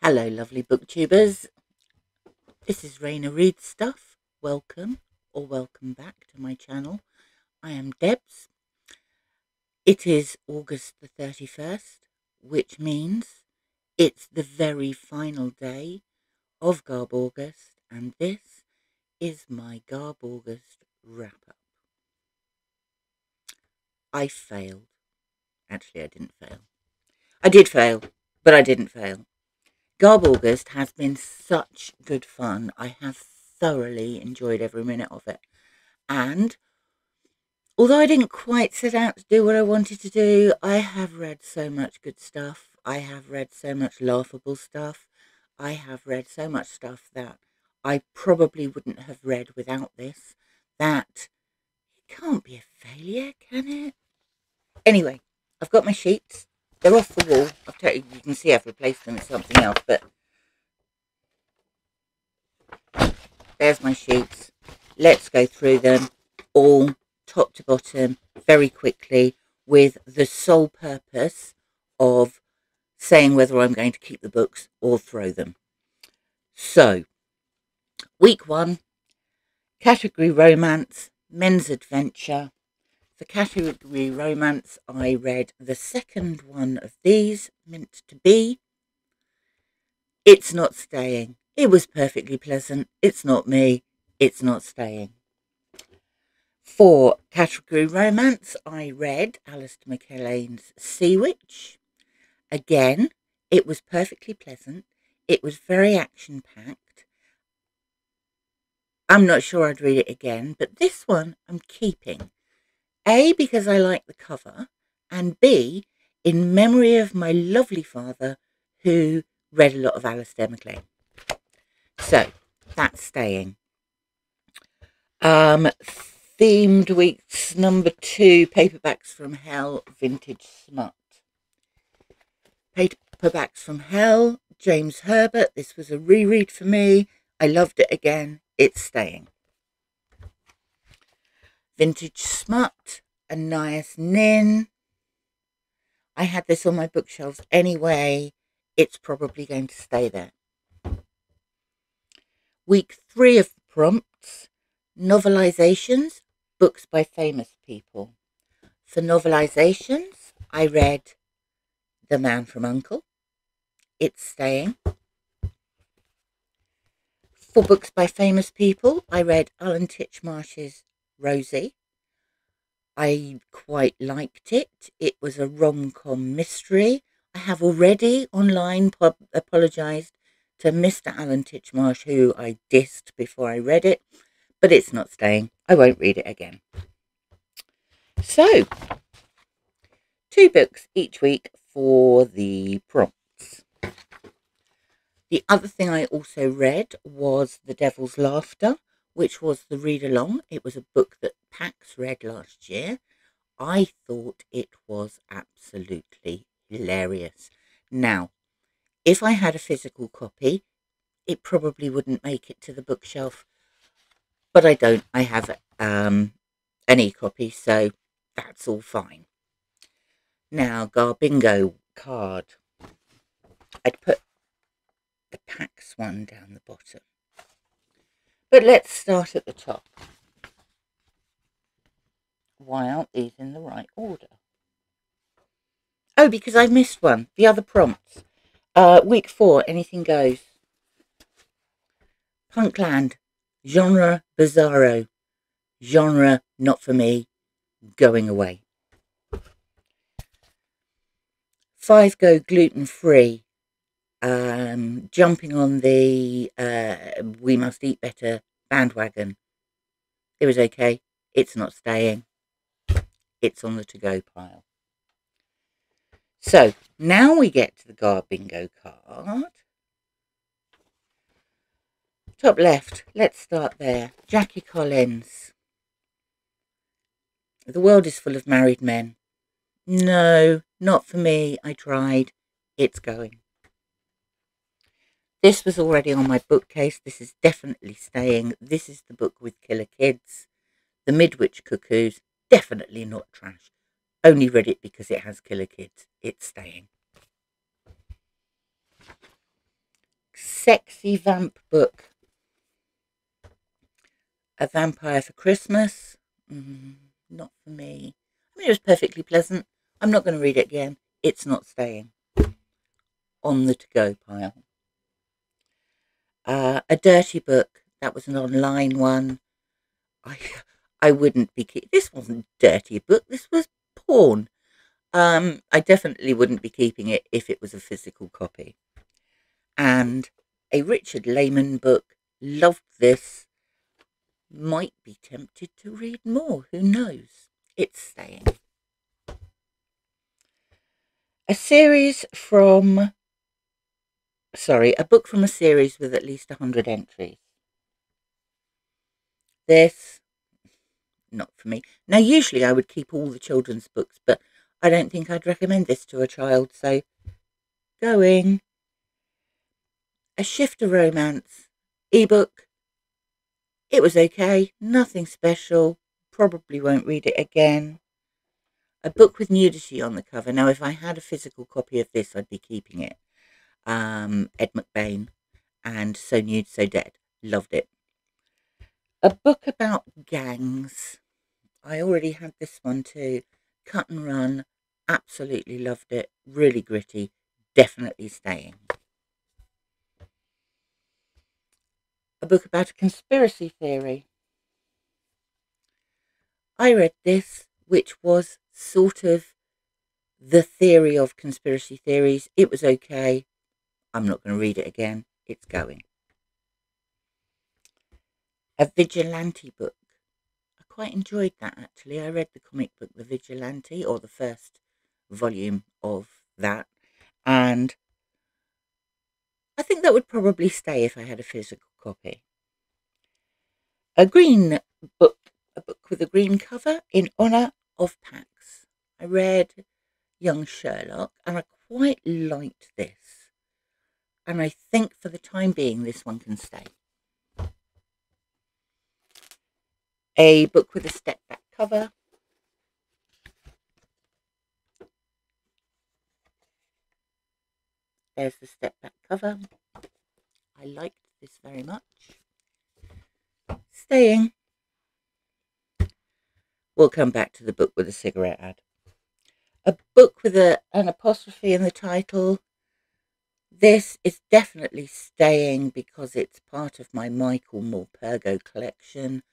Hello lovely booktubers, this is Raina Read Stuff. Welcome or welcome back to my channel. I am Debs. It is August the 31st, which means it's the very final day of garbaugust, and this is my garbaugust wrap-up. I failed. Actually, I didn't fail. I did fail, but I didn't fail. Garbaugust has been such good fun. I have thoroughly enjoyed every minute of it. And although I didn't quite set out to do what I wanted to do, I have read so much good stuff. I have read so much laughable stuff. I have read so much stuff that I probably wouldn't have read without this. That it can't be a failure, can it? Anyway, I've got my sheets. They're off the wall. You can see I've replaced them with something else, but there's my sheets. Let's go through them all top to bottom very quickly with the sole purpose of saying whether I'm going to keep the books or throw them. So, week 1, category romance, men's adventure. For category romance, I read the second one of these, Meant to Be. It's Not Staying. It was perfectly pleasant. It's not me. It's not staying. For category romance, I read Alistair MacLean's Sea Witch. Again, it was perfectly pleasant. It was very action-packed. I'm not sure I'd read it again, but this one I'm keeping. A, because I like the cover, and B, in memory of my lovely father who read a lot of Alistair MacLean. So, that's staying. Themed weeks number 2, Paperbacks from Hell, Vintage Smut. Paperbacks from Hell, James Herbert. This was a reread for me. I loved it again. It's staying. Vintage Smut, Anais Nin. I had this on my bookshelves anyway. It's probably going to stay there. Week 3 of the prompts, novelizations, books by famous people. For novelizations, I read The Man from U.N.C.L.E. It's staying. For books by famous people, I read Alan Titchmarsh's Rosie. I quite liked it. It was a rom-com mystery. I have already online apologised to Mr. Alan Titchmarsh, who I dissed before I read it, but it's not staying. I won't read it again. So, 2 books each week for the prompts. The other thing I also read was The Devil's Laughter, which was the read-along. It was a book that Pax read last year. I thought it was absolutely hilarious. Now, if I had a physical copy, it probably wouldn't make it to the bookshelf, but I don't. I have an e-copy, so that's all fine. Now, Garbingo card. I'd put the Pax one down the bottom. But let's start at the top. Why aren't these in the right order? Oh, because I missed one. The other prompts. Week 4, Anything Goes. Punkland. Genre bizarro. Genre not for me. Going away. 5 Go gluten free. Jumping on the We Must Eat Better bandwagon. It was okay. It's not staying. It's on the to-go pile. So, now we get to the Garbingo card. Top left, let's start there. Jackie Collins. The world is full of married men. No, not for me. I tried. It's going. This was already on my bookcase. This is definitely staying. This is the book with killer kids. The Midwich Cuckoos. Definitely not trash. Only read it because it has killer kids. It's staying. sexy vamp book. A Vampire for Christmas. Not for me. I mean, it was perfectly pleasant. I'm not going to read it again. It's not staying. On the to-go pile. A dirty book. That was an online one. I wouldn't be keeping. This wasn't a dirty book. This was porn. I definitely wouldn't be keeping it if it was a physical copy. And a Richard Layman book. Loved this. Might be tempted to read more. Who knows? It's staying. A book from a series with at least 100 entries. This, not for me. Now, usually I would keep all the children's books, but I don't think I'd recommend this to a child, so going. A Shifter Romance ebook. It was okay, nothing special, probably won't read it again. A book with nudity on the cover. Now, if I had a physical copy of this, I'd be keeping it. Ed McBain and So Nude, So Dead. Loved it. A book about gangs. I already had this one too. Cut and Run. Absolutely loved it. Really gritty. Definitely staying. A book about a conspiracy theory. I read this, which was sort of the theory of conspiracy theories. It was okay. I'm not going to read it again. It's going. A vigilante book. I quite enjoyed that, actually. I read the comic book The Vigilante, or the first volume of that, and I think that would probably stay if I had a physical copy. A green book, a book with a green cover in honour of Pax. I read Young Sherlock and I quite liked this, and I think for the time being this one can stay. A book with a step back cover. There's the step back cover. I liked this very much. Staying. We'll come back to the book with a cigarette ad. A book with an apostrophe in the title. This is definitely staying because it's part of my Michael Morpurgo collection,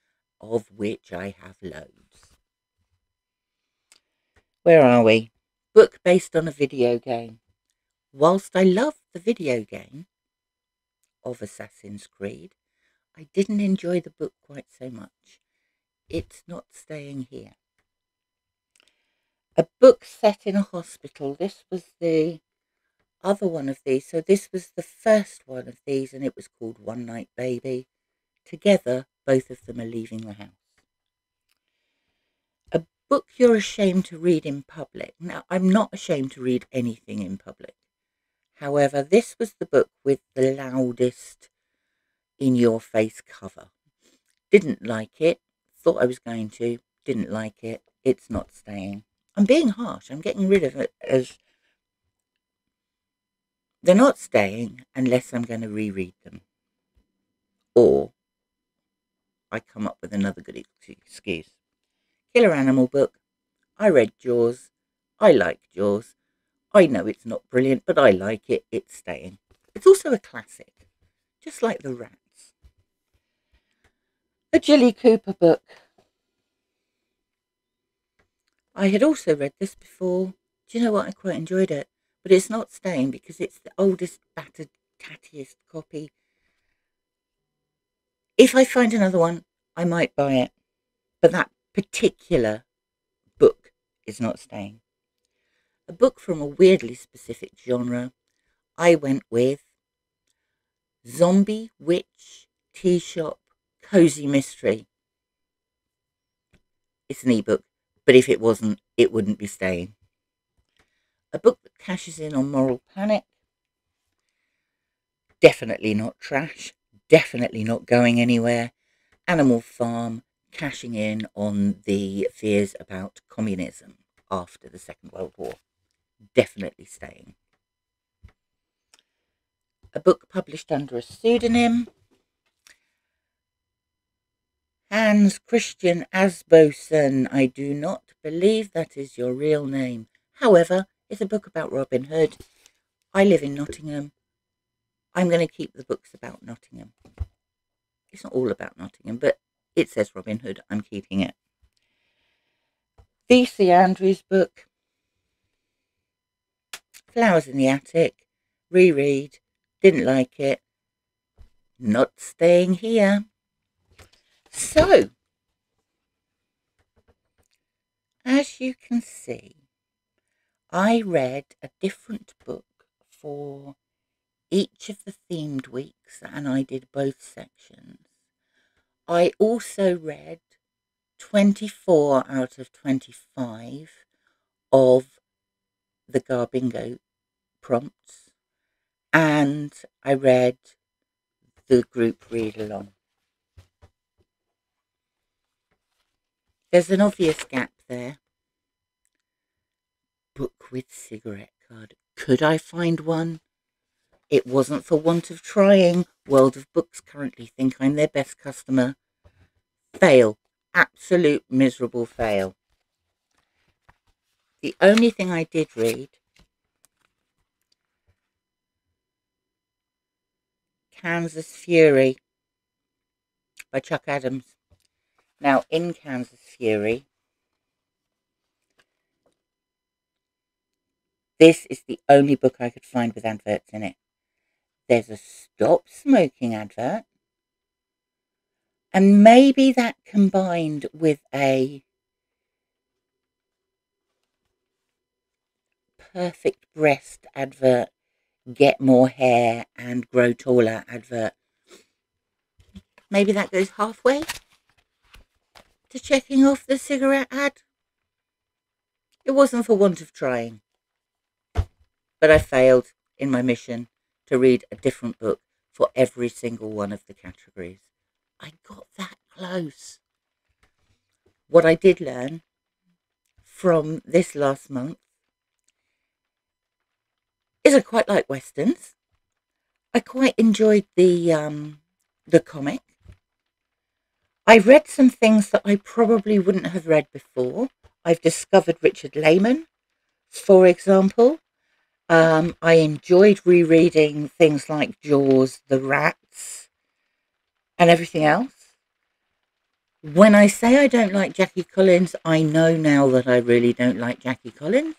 of which I have loads. Where are we? Book based on a video game. Whilst I love the video game of Assassin's Creed, I didn't enjoy the book quite so much. It's not staying here. A book set in a hospital. This was the other one of these. So this was the first one of these, and it was called One Night Baby. Together, both of them are leaving the house. A book you're ashamed to read in public. Now, I'm not ashamed to read anything in public. However, this was the book with the loudest in-your-face cover. Didn't like it. Thought I was going to. Didn't like it. It's not staying. I'm being harsh. I'm getting rid of it as they're not staying unless I'm going to reread them. Or I come up with another good excuse. Killer Animal book. I read Jaws. I like Jaws. I know it's not brilliant, but I like it. It's staying. It's also a classic, just like The Rats. A Jilly Cooper book. I had also read this before. Do you know what? I quite enjoyed it. But it's not staying because it's the oldest, battered, tattiest copy. If I find another one, I might buy it. But that particular book is not staying. A book from a weirdly specific genre. I went with Zombie Witch Tea Shop Cozy Mystery. It's an ebook, but if it wasn't, it wouldn't be staying. A book that cashes in on moral panic. Definitely not trash. Definitely not going anywhere. Animal Farm, cashing in on the fears about communism after the Second World War. Definitely staying. a book published under a pseudonym. Hans Christian Asbosen. I do not believe that is your real name. However, it's a book about Robin Hood. I live in Nottingham. I'm going to keep the books about Nottingham. It's not all about Nottingham, but it says Robin Hood. I'm keeping it. V.C. Andrews' book, Flowers in the Attic, reread, didn't like it, not staying here. So, as you can see, I read a different book for each of the themed weeks, and I did both sections. I also read 24 out of 25 of the Garbingo prompts, and I read the group read along. There's an obvious gap there. Book with cigarette card. Could I find one? It wasn't for want of trying. World of Books currently think I'm their best customer. Fail. Absolute miserable fail. The only thing I did read, Kansas Fury by Chuck Adams. Now, in Kansas Fury, this is the only book I could find with adverts in it. There's a stop smoking advert, and maybe that combined with a perfect breast advert, get more hair and grow taller advert, maybe that goes halfway to checking off the cigarette ad. It wasn't for want of trying, but I failed in my mission to read a different book for every single one of the categories. I got that close. What I did learn from this last month is I quite like Westerns. I quite enjoyed the comic. I read some things that I probably wouldn't have read before. I've discovered Richard Lehman, for example. I enjoyed rereading things like Jaws, The Rats, and everything else. When I say I don't like Jackie Collins, I know now that I really don't like Jackie Collins.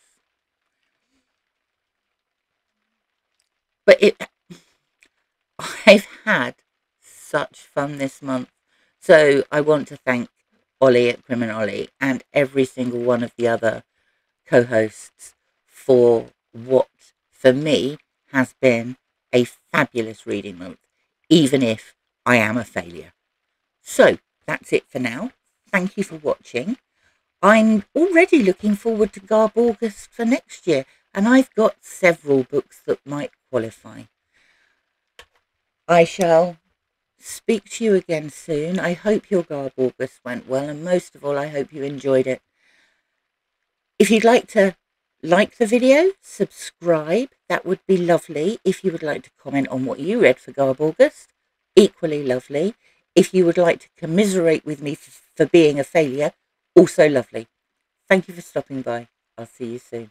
But I've had such fun this month. So I want to thank Olly at Olly and every single one of the other co-hosts for what, for me, has been a fabulous reading month, even if I am a failure. So that's it for now. Thank you for watching. I'm already looking forward to garbaugust for next year, and I've got several books that might qualify. I shall speak to you again soon. I hope your garbaugust went well, and most of all, I hope you enjoyed it. If you'd like to like the video, subscribe, that would be lovely. If you would like to comment on what you read for garbaugust, equally lovely. If you would like to commiserate with me for being a failure, also lovely. Thank you for stopping by. I'll see you soon.